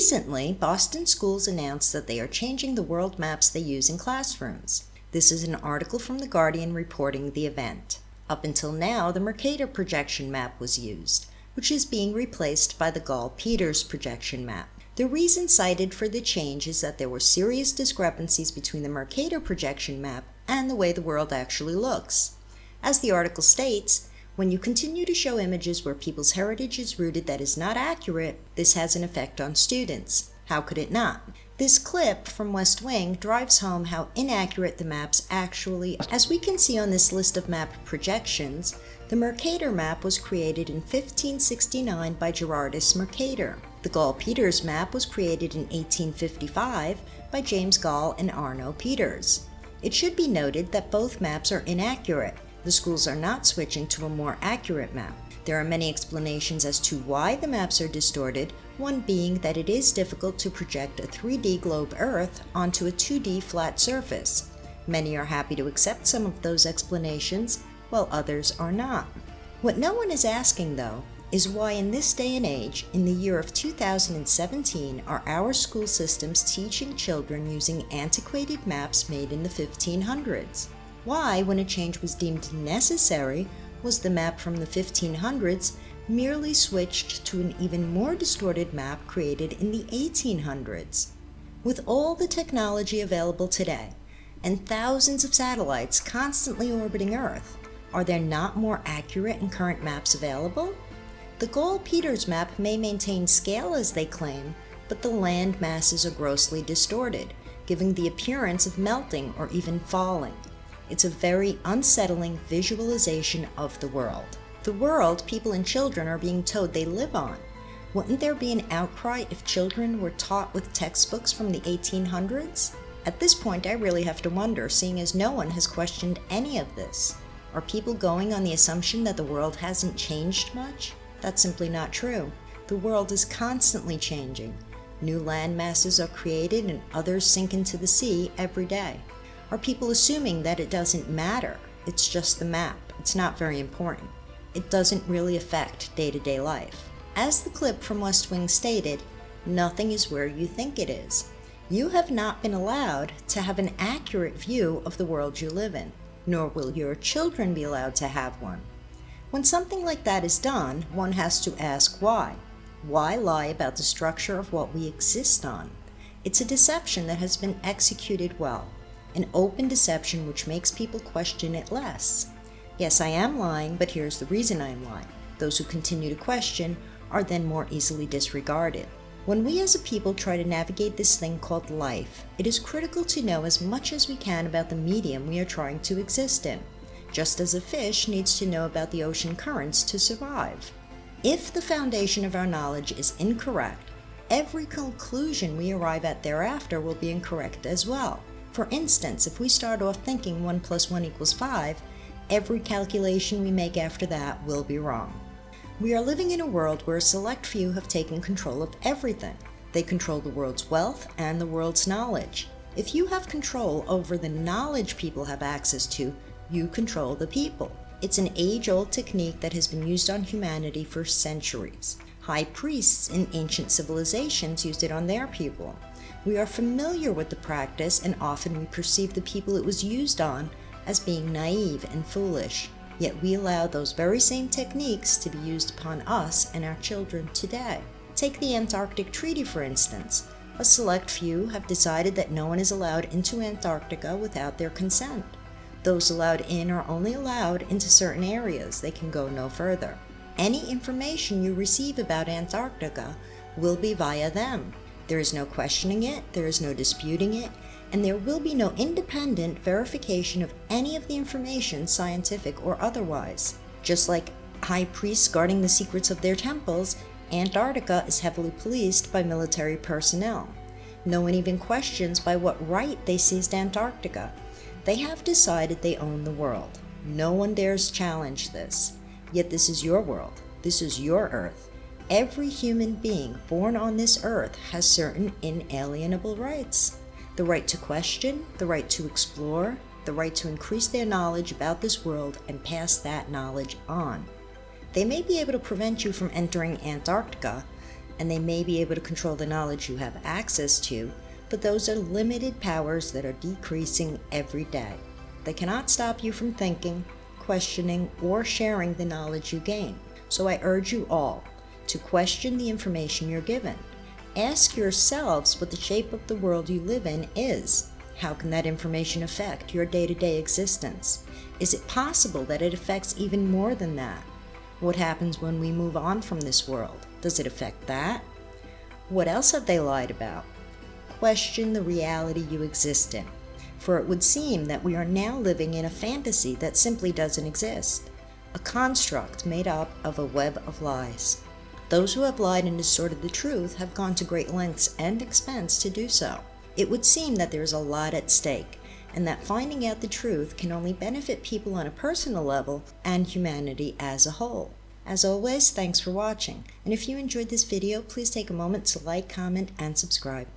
Recently, Boston schools announced that they are changing the world maps they use in classrooms. This is an article from The Guardian reporting the event. Up until now, the Mercator projection map was used, which is being replaced by the Gall-Peters projection map. The reason cited for the change is that there were serious discrepancies between the Mercator projection map and the way the world actually looks. As the article states, when you continue to show images where people's heritage is rooted that is not accurate, this has an effect on students. How could it not? This clip from West Wing drives home how inaccurate the maps actually are. As we can see on this list of map projections, the Mercator map was created in 1569 by Gerardus Mercator. The Gall-Peters map was created in 1855 by James Gall and Arno Peters. It should be noted that both maps are inaccurate. The schools are not switching to a more accurate map. There are many explanations as to why the maps are distorted, one being that it is difficult to project a 3D globe Earth onto a 2D flat surface. Many are happy to accept some of those explanations, while others are not. What no one is asking, though, is why in this day and age, in the year of 2017, are our school systems teaching children using antiquated maps made in the 1500s? Why, when a change was deemed necessary, was the map from the 1500s merely switched to an even more distorted map created in the 1800s? With all the technology available today, and thousands of satellites constantly orbiting Earth, are there not more accurate and current maps available? The Gall-Peters map may maintain scale as they claim, but the land masses are grossly distorted, giving the appearance of melting or even falling. It's a very unsettling visualization of the world. The world people and children are being told they live on. Wouldn't there be an outcry if children were taught with textbooks from the 1800s? At this point, I really have to wonder, seeing as no one has questioned any of this. Are people going on the assumption that the world hasn't changed much? That's simply not true. The world is constantly changing. New land masses are created and others sink into the sea every day. Are people assuming that it doesn't matter? It's just the map. It's not very important. It doesn't really affect day-to-day life. As the clip from West Wing stated, nothing is where you think it is. You have not been allowed to have an accurate view of the world you live in, nor will your children be allowed to have one. When something like that is done, one has to ask why. Why lie about the structure of what we exist on? It's a deception that has been executed well. An open deception which makes people question it less. Yes, I am lying, but here's the reason I am lying. Those who continue to question are then more easily disregarded. When we as a people try to navigate this thing called life, it is critical to know as much as we can about the medium we are trying to exist in, just as a fish needs to know about the ocean currents to survive. If the foundation of our knowledge is incorrect, every conclusion we arrive at thereafter will be incorrect as well. For instance, if we start off thinking 1 + 1 = 5, every calculation we make after that will be wrong. We are living in a world where a select few have taken control of everything. They control the world's wealth and the world's knowledge. If you have control over the knowledge people have access to, you control the people. It's an age-old technique that has been used on humanity for centuries. High priests in ancient civilizations used it on their people. We are familiar with the practice, and often we perceive the people it was used on as being naive and foolish. Yet we allow those very same techniques to be used upon us and our children today. Take the Antarctic Treaty, for instance. A select few have decided that no one is allowed into Antarctica without their consent. Those allowed in are only allowed into certain areas. They can go no further. Any information you receive about Antarctica will be via them. There is no questioning it, there is no disputing it, and there will be no independent verification of any of the information, scientific or otherwise. Just like high priests guarding the secrets of their temples, Antarctica is heavily policed by military personnel. No one even questions by what right they seized Antarctica. They have decided they own the world. No one dares challenge this. Yet this is your world. This is your Earth. Every human being born on this earth has certain inalienable rights. The right to question, the right to explore, the right to increase their knowledge about this world and pass that knowledge on. They may be able to prevent you from entering Antarctica, and they may be able to control the knowledge you have access to, but those are limited powers that are decreasing every day. They cannot stop you from thinking, questioning, or sharing the knowledge you gain. So I urge you all to question the information you're given. Ask yourselves what the shape of the world you live in is. How can that information affect your day-to-day existence? Is it possible that it affects even more than that? What happens when we move on from this world? Does it affect that? What else have they lied about? Question the reality you exist in, for it would seem that we are now living in a fantasy that simply doesn't exist, a construct made up of a web of lies. Those who have lied and distorted the truth have gone to great lengths and expense to do so. It would seem that there is a lot at stake, and that finding out the truth can only benefit people on a personal level and humanity as a whole. As always, thanks for watching, and if you enjoyed this video, please take a moment to like, comment, and subscribe.